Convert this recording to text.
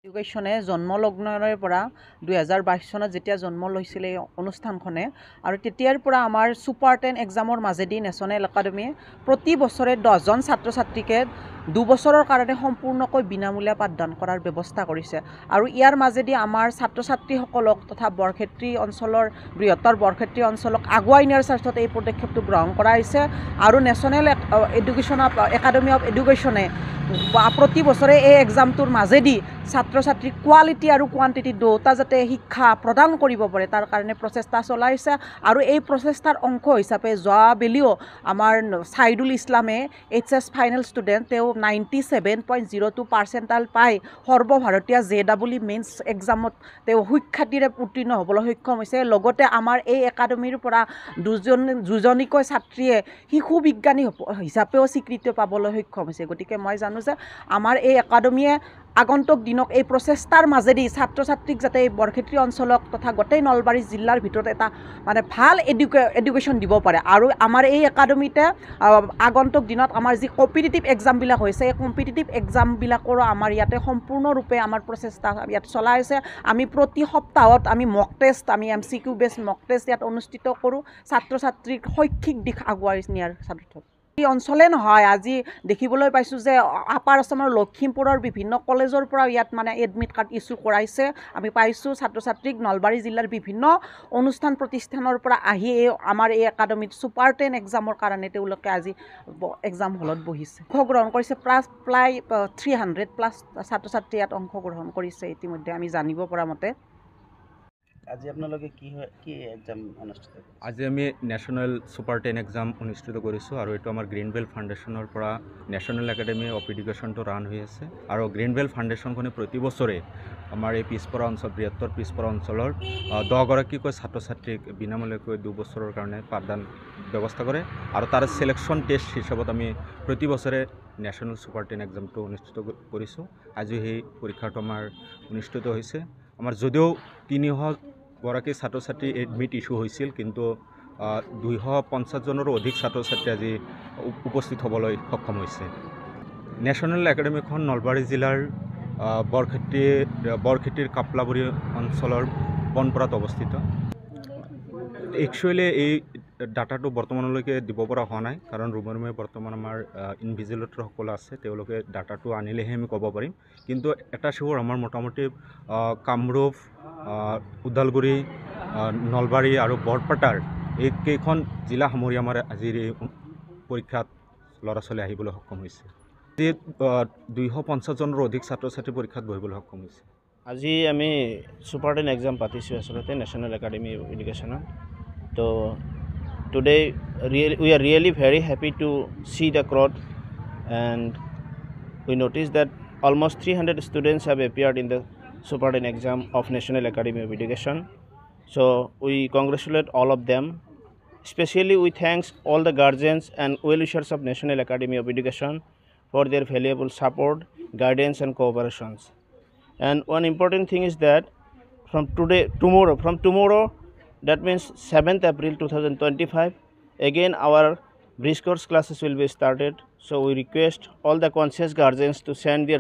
এডুকেশ্যনে জন্মলগ্নৰে পৰা 2022 চনত যেতিয়া জন্ম লৈছিল এই অনুষ্ঠানখনে আৰু তেতিয়াৰ পৰা আমাৰ সুপাৰ 10 এক্সামৰ মাজেদি নেশ্যনেল একাডেমীয়ে প্ৰতি বছৰে 10জন ছাত্ৰ ছাত্ৰীকে 2 বছৰৰ কাৰণে সম্পূৰ্ণকৈ বিনামূলীয়া পাঠদান কৰাৰ ব্যৱস্থা কৰিছে আৰু ইয়াৰ মাজেদি আমাৰ ছাত্ৰ ছাত্ৰীসকলক তথা বৰক্ষেত্ৰী অঞ্চলৰ বৃহত্তৰ বৰক্ষেত্ৰী অঞ্চলক আগুৱাই নিয়াৰ স্বাৰ্থত এই পদক্ষেপটো গ্ৰহণ কৰা হৈছে আৰু নেশ্যনেল এডুকেশ্যন একাডেমী অফ এডুকেশ্যনে প্ৰতি বছৰে এই এক্সামটোৰ মাজেদি ছাত্ৰ ছাত্ৰীক কোৱালিটি আৰু কোৱান্টিটি দুটা যাতে শিক্ষা প্ৰদান কৰিব পাৰে তাৰ কাৰণে প্ৰচেষ্টা চলাইছে আৰু এই প্ৰচেষ্টাৰ অংশ হিচাপে যোৱাবেলিও আমাৰ ছাইদুল ইছলামে HS ফাইনেল ষ্টুডেণ্ট তেওঁ 97.02% পাই সৰ্বভাৰতীয় JEE মেইনছ এক্সামত তেওঁ সুখ্যাতিৰে উত্তীৰ্ণ হ'বলৈ সক্ষম হৈছে লগতে আমাৰ এই একাডেমীৰ পৰা দুজনীকৈ ছাত্ৰীয়ে শিশু বিজ্ঞানী হিচাপেও স্বীকৃতি পাবলৈ সক্ষম হৈছে গতিকে মই জানো যে আমাৰ এই একাডেমীয়ে আগন্তুক দিনক এই প্ৰচেষ্টাৰ মাজেদি ছাত্ৰ ছাত্ৰীক যাতে এই বৰক্ষেত্ৰী অঞ্চলক তথা গোটেই নলবাৰী জিলাৰ ভিতৰত এটা মানে ভাল এডুকেশ্যন দিব পাৰে আৰু আমাৰ এই একাডেমীতে আগন্তুক দিনত আমাৰ যি কম্পিটিটিভ এক্সামবিলাক হৈছে এই কম্পিটিটিভ এক্সামবিলাকৰো আমাৰ ইয়াতে সম্পূৰ্ণৰূপে আমাৰ প্ৰচেষ্টা ইয়াত চলাই আছে আমি প্ৰতি সপ্তাহত আমি মক টেষ্ট আমি MCQ বেছ মক টেষ্ট ইয়াত অনুষ্ঠিত কৰোঁ ছাত্ৰ ছাত্ৰীক শৈক্ষিক দিশ আগুৱাই নিয়াৰ স্বাৰ্থত এই অঞ্চলে নহয় আজি দেখিবলৈ পাইছোঁ যে আপাৰ আসামৰ লখিমপুৰৰ বিভিন্ন কলেজৰ পৰা ইয়াত মানে এডমিট কাৰ্ড ইছ্যু কৰাইছে আমি পাইছোঁ ছাত্ৰ ছাত্ৰীক নলবাৰী জিলাৰ বিভিন্ন অনুষ্ঠান প্ৰতিষ্ঠানৰ পৰা আহি আমাৰ এই একাডেমীত সুপাৰ 10 এক্সামৰ কাৰণে তেওঁলোকে আজি এক্সাম হলত বহিছে অংশগ্ৰহণ কৰিছে প্ৰায় 300+ ছাত্ৰ ছাত্ৰী ইয়াত অংশগ্ৰহণ কৰিছে ইতিমধ্যে আমি জানিব পৰা মতে আজি আপোনালোকে কি এক্সাম অনুষ্ঠিত কৰিছে আজি আমি ন্যাশনাল সুপাৰ 10 এক্সাম অনুষ্ঠিত কৰিছোঁ আৰু এইটো আমাৰ গ্ৰীণবেল্ট ফাউণ্ডেশ্যনৰ পৰা নেশ্যনেল একাডেমী অফ এডুকেশ্যনটো ৰান হৈ আছে আৰু গ্ৰীণবেল্ট ফাউণ্ডেশ্যনখনে প্ৰতি বছৰে আমাৰ এই পিছপৰা অঞ্চল বৃহত্তৰ পিছপৰা অঞ্চলৰ 10গৰাকীকৈ ছাত্ৰ ছাত্ৰীক বিনামূলীয়াকৈ 2 বছৰৰ কাৰণে পাঠদান ব্যৱস্থা কৰে আৰু তাৰ চিলেকশ্যন টেষ্ট হিচাপত আমি প্ৰতি বছৰে নেশ্যনেল সুপাৰ 10 এক্সামটো অনুষ্ঠিত কৰিছোঁ আজি সেই পৰীক্ষাটো আমাৰ অনুষ্ঠিত হৈছে আমাৰ যদিও 300গৰাকী ছাত্ৰ ছাত্ৰী এডমিট ইছ্যু হৈছিল কিন্তু 250জনৰো অধিক ছাত্ৰ ছাত্ৰী আজি উপস্থিত হ'বলৈ সক্ষম হৈছে নেশ্যনেল একাডেমীখন নলবাৰী জিলাৰ বৰক্ষেত্ৰীৰ কাপলাবৰী অঞ্চলৰ বনপৰাত অৱস্থিত একচুৱেলি এই ডাটাটো বৰ্তমানলৈকে দিব পৰা হোৱা নাই কাৰণ ৰুমে বৰ্তমান আমাৰ ইনভিজিলেটৰসকল আছে তেওঁলোকে ডাটাটো আনিলেহে আমি ক'ব পাৰিম কিন্তু এটা শিৱৰ আমাৰ মোটামুটি কামৰূপ ওদালগুৰি নলবাৰী আৰু বৰপেটাৰ এইকেইখন জিলা সামৰি আমাৰ আজিৰ এই পৰীক্ষাত ল'ৰা ছোৱালী আহিবলৈ সক্ষম হৈছে 250জনৰো অধিক ছাত্ৰ ছাত্ৰী পৰীক্ষাত বহিবলৈ সক্ষম হৈছে আজি আমি সুপাৰ 10 এক্সাম পাতিছোঁ আচলতে নেশ্যনেল একাডেমী অফ এডুকেশ্যনত তো today we are really very happy to see the crowd and we noticed that almost 300 students have appeared in the Super 10 exam of National Academy of Education. So we congratulate all of them. Especially we thanks all the guardians and well-wishers of National Academy of Education for their valuable support, guidance and cooperations. And one important thing is that from tomorrow that means 7th April 2025 again our bridge course classes will be started, so we request all the conscious guardians to send their